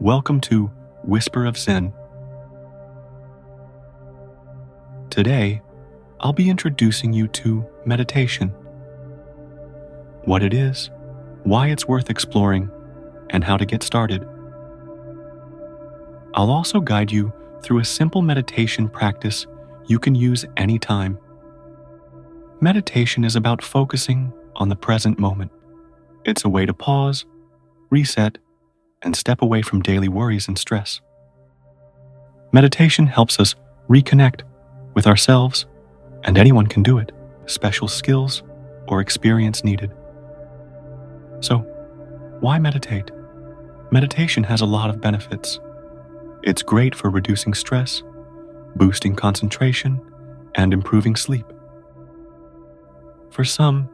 Welcome to Whisper of Zen. Today, I'll be introducing you to meditation, what it is, why it's worth exploring, and how to get started. I'll also guide you through a simple meditation practice you can use anytime. Meditation is about focusing on the present moment. It's a way to pause, reset, and step away from daily worries and stress. Meditation helps us reconnect with ourselves, and anyone can do it. Special skills or experience needed. So, why meditate? Meditation has a lot of benefits. It's great for reducing stress, boosting concentration, and improving sleep. For some,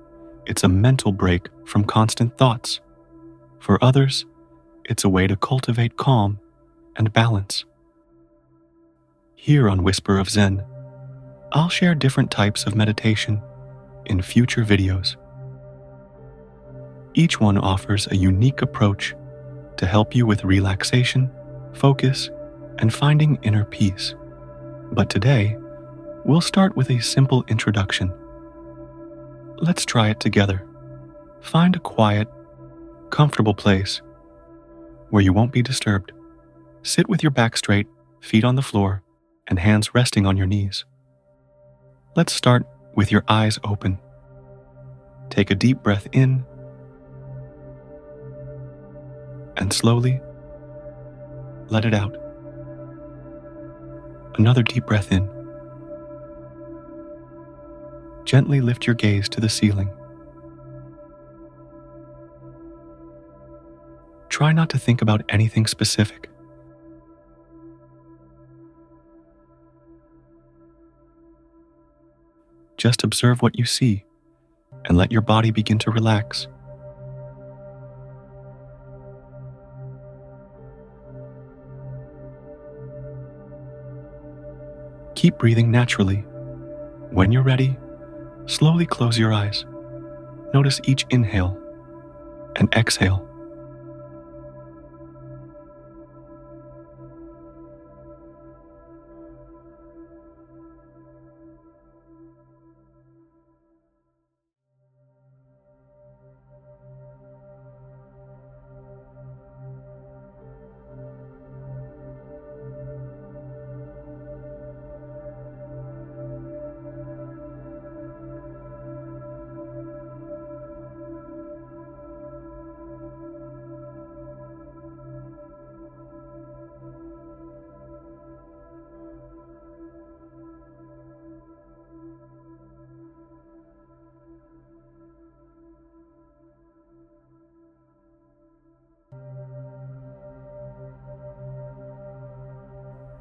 it's a mental break from constant thoughts. For others, it's a way to cultivate calm and balance. Here on Whisper of Zen, I'll share different types of meditation in future videos. Each one offers a unique approach to help you with relaxation, focus, and finding inner peace. But today, we'll start with a simple introduction. Let's try it together. Find a quiet, comfortable place where you won't be disturbed. Sit with your back straight, feet on the floor, and hands resting on your knees. Let's start with your eyes open. Take a deep breath in and slowly let it out. Another deep breath in. Gently lift your gaze to the ceiling. Try not to think about anything specific. Just observe what you see and let your body begin to relax. Keep breathing naturally. When you're ready, slowly close your eyes. Notice each inhale and exhale.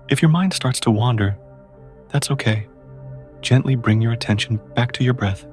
If your mind starts to wander, that's okay. Gently bring your attention back to your breath.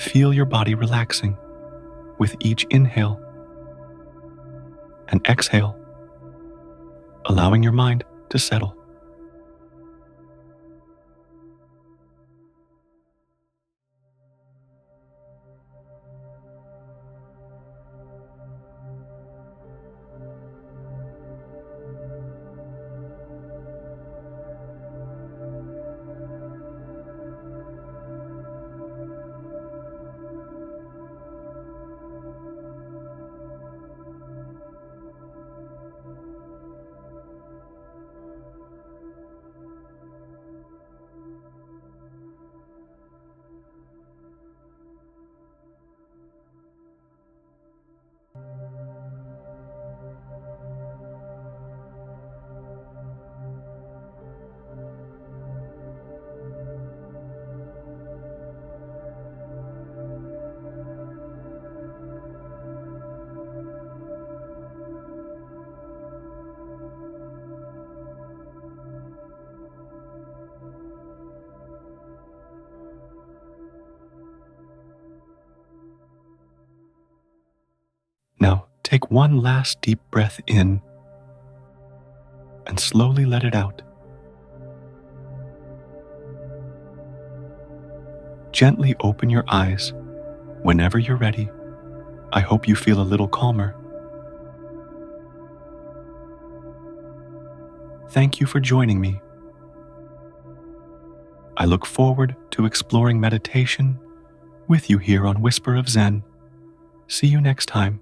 feel your body relaxing with each inhale and exhale, allowing your mind to settle. Now, take one last deep breath in and slowly let it out. Gently open your eyes whenever you're ready. I hope you feel a little calmer. Thank you for joining me. I look forward to exploring meditation with you here on Whisper of Zen. See you next time.